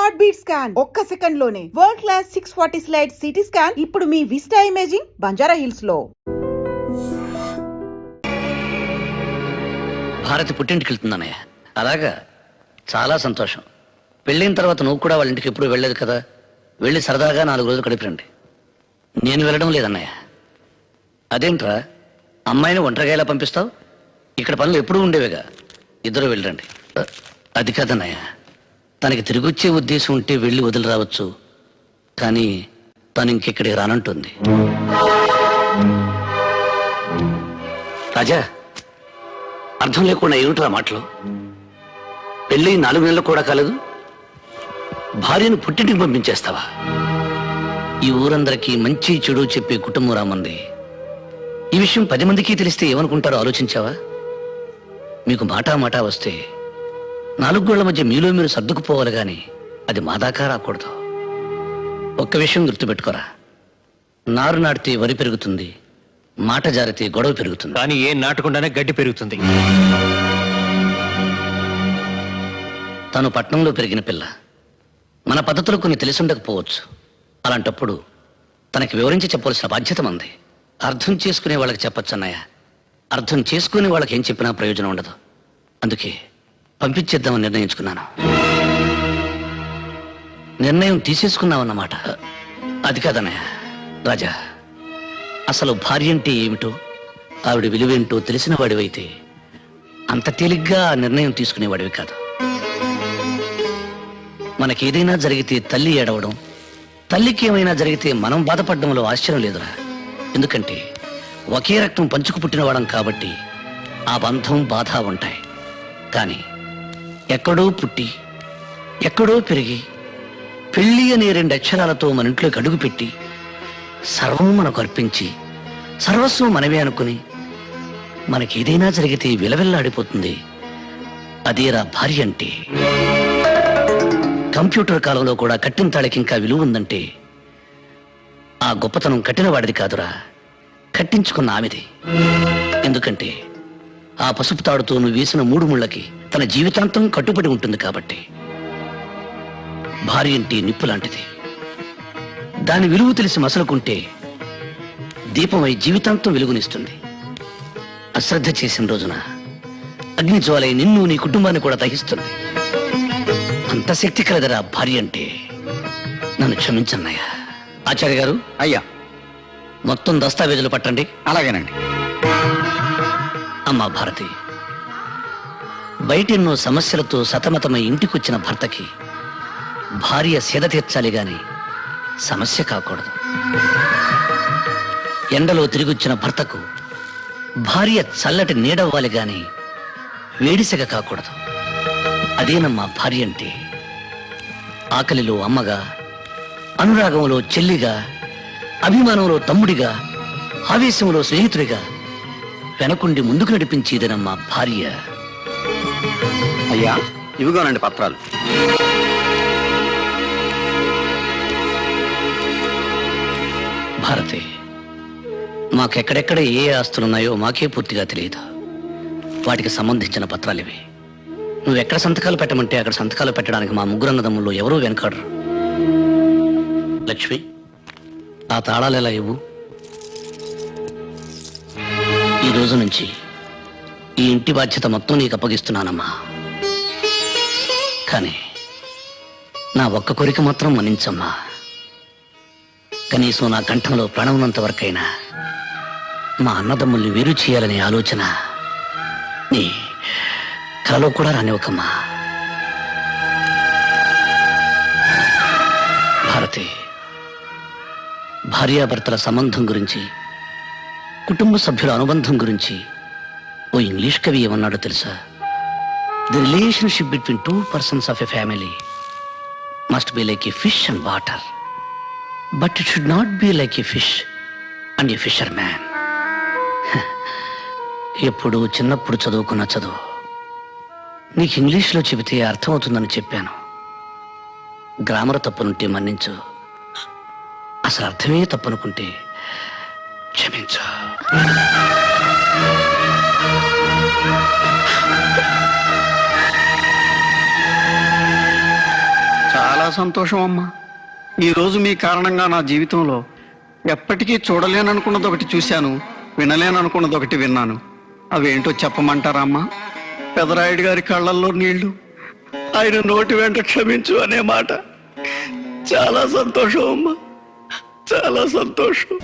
Heart beat scan ఒక్క second లోనే world class 640 slide CT scan ఇప్పుడు మీ విస్టా ఇమేజింగ్ బంజారా హిల్స్ లో. భారతి పుట్టింటికి వెళ్తుందన్నయ్య. అలాగా, చాలా సంతోషం. పెళ్ళైన తర్వాత నువ్వు కూడా వాళ్ళ ఇంటికి ఎప్పుడు వెళ్ళలేదు కదా, వెళ్ళి సరదాగా 4 రోజులు గడిపిరండి. నేను వెళ్ళడం లేదన్నయ్య. అదేంట్రా, అమ్మాయిని ఒంటరిగా ఎలా పంపిస్తావు? ఇక్కడ పనులు ఎప్పుడూ ఉండేవిగా, ఇద్దరు వెళ్ళండి. అది కాదన్నయ్య, తనకి తిరిగొచ్చే ఉద్దేశం ఉంటే వెళ్ళి వదిలి రావచ్చు, కానీ తను ఇంకెక్కడికి రానంటుంది. రాజా, అర్థం లేకుండా ఏమిట్రా మాటలు? పెళ్ళి 4 నెలలు కూడా కాలేదు, భార్యను పుట్టింటికి పంపించేస్తావా? ఈ ఊరందరికీ మంచి చెడు చెప్పే కుటుంబం రామంది. ఈ విషయం 10 మందికి తెలిస్తే ఏమనుకుంటారో ఆలోచించావా? మీకు మాటా వస్తే 4 గోళ్ల మధ్య మీలో మీరు సర్దుకుపోవాలి గాని అది మా దాకా రాకూడదు. ఒక్క విషయం గుర్తుపెట్టుకోరా, నారు నాటితే వరి పెరుగుతుంది, మాట జారితే గొడవ పెరుగుతుంది. కానీ ఏం నాటకుండానే గడ్డి పెరుగుతుంది. తను పట్నంలో పెరిగిన పిల్ల, మన పద్ధతులు కొన్ని తెలిసుండకపోవచ్చు. అలాంటప్పుడు తనకి వివరించి చెప్పవలసిన బాధ్యత మంది. అర్థం చేసుకునే వాళ్ళకి చెప్పొచ్చు అన్నయ్య, అర్థం చేసుకునే వాళ్ళకి ఏం చెప్పినా ప్రయోజనం ఉండదు. అందుకే పంపించేద్దామని నిర్ణయించుకున్నాను. నిర్ణయం తీసేసుకున్నావన్నమాట. అది కాదన్నయ్య. రాజా, అసలు భార్య అంటే ఏమిటో, ఆవిడ విలువేంటో తెలిసిన వాడివైతే అంత తేలిగ్గా ఆ నిర్ణయం తీసుకునేవాడివి కాదు. మనకేదైనా జరిగితే తల్లి ఏడవడం, తల్లికి ఏమైనా జరిగితే మనం బాధపడడంలో ఆశ్చర్యం లేదురా. ఎందుకంటే ఒకే రక్తం పంచుకు పుట్టినవాడం కాబట్టి ఆ బంధం బాధ ఉంటాయి. కానీ ఎక్కడో పుట్టి ఎక్కడో పెరిగి పెళ్లి అనే 2 అక్షరాలతో మన ఇంట్లోకి అడుగుపెట్టి సర్వం మనకు అర్పించి సర్వస్వం మనమే అనుకుని మనకేదైనా జరిగితే విలవిల్లాడిపోతుంది. అదేరా భార్య అంటే. కంప్యూటర్ కాలంలో కూడా కట్టిన తాళికి ఇంకా విలువ ఉందంటే ఆ గొప్పతనం కట్టినవాడిది కాదురా, కట్టించుకున్న ఆమెది. ఎందుకంటే ఆ పసుపు తాడుతో నువ్వు వేసిన 3 ముళ్ళకి తన జీవితాంతం కట్టుబడి ఉంటుంది కాబట్టి. భార్య అంటే నిప్పు లాంటిది. దాని విలువ తెలిసి మసలుకుంటే దీపమై జీవితాంతం వెలుగునిస్తుంది. అశ్రద్ధ చేసిన రోజున అగ్ని జ్వాలై నిన్ను నీ కుటుంబాన్ని కూడా దహిస్తుంది. అంత శక్తి కలదరా భార్య అంటే. నన్ను క్షమించన్నయ్యా. ఆచార్య గారు, అయ్యా, మొత్తం దస్తావేజులు పట్టండి. అలాగేనండి. అమ్మా భారతి, బయటెన్నో సమస్యలతో సతమతమై ఇంటికొచ్చిన భర్తకి భార్య సేద తీర్చాలి గాని సమస్య కాకూడదు. ఎండలో తిరిగొచ్చిన భర్తకు భార్య చల్లటి నీడవ్వాలి గాని వేడిసెగ కాకూడదు. అదేనమ్మా భార్య అంటే. ఆకలిలో అమ్మగా, అనురాగంలో చెల్లిగా, అభిమానంలో తమ్ముడిగా, ఆవేశంలో స్నేహితుడిగా వెనకుండి ముందుకు నడిపించేదనమ్మా భార్య. అయ్యా, ఇవిగోనండి పత్రాలు. భారతి, మాకెక్కడెక్కడ ఏ ఆస్తులున్నాయో మాకే పూర్తిగా తెలియదు. వాటికి సంబంధించిన పత్రాలు ఇవి. నువ్వెక్కడ సంతకాలు పెట్టమంటే అక్కడ సంతకాలు పెట్టడానికి మా 3 అన్నదమ్ముల్లో ఎవరూ వెనకాడరు. లక్ష్మి, ఆ తాళాలు ఎలా ఇవ్వు. ఈ రోజు నుంచి ఈ ఇంటి బాధ్యత మొత్తం నీకు అప్పగిస్తున్నానమ్మా. కానీ నా ఒక్క కోరిక మాత్రం మన్నించమ్మా. కనీసం నా కంఠంలో ప్రాణం ఉన్నంత వరకైనా మా అన్నదమ్ముల్ని వేరు చేయాలనే ఆలోచన నీ కలలో కూడా రానివ్వకమ్మా. భారతి, భార్యాభర్తల సంబంధం గురించి, కుటుంబ సభ్యుల అనుబంధం గురించి ఓ ఇంగ్లీష్ కవి ఏమన్నాడో తెలుసా? The relationship between 2 persons of a family must be like a fish and water, but it should not be like a fish and a fissure man. ఎప్పుడు చిన్నప్పుడు చదువుకున్న చదువు నీకు ఇంగ్లీష్లో చెబితే అర్థమవుతుందని చెప్పాను. గ్రామర్ తప్పునుంటే మన్నించు, అసలు అర్థమే తప్పనుకుంటే క్షమించు. చాలా సంతోషం అమ్మా. ఈరోజు మీ కారణంగా నా జీవితంలో ఎప్పటికీ చూడలేననుకున్నది ఒకటి చూశాను, వినలేననుకున్నది ఒకటి విన్నాను. అవేంటో చెప్పమంటారా అమ్మా? పెదరాయుడు గారి కళ్ళల్లో నీళ్లు, ఆయన నోటి వెంట క్షమించు అనే మాట. చాలా సంతోషం అమ్మా, చాలా సంతోషం.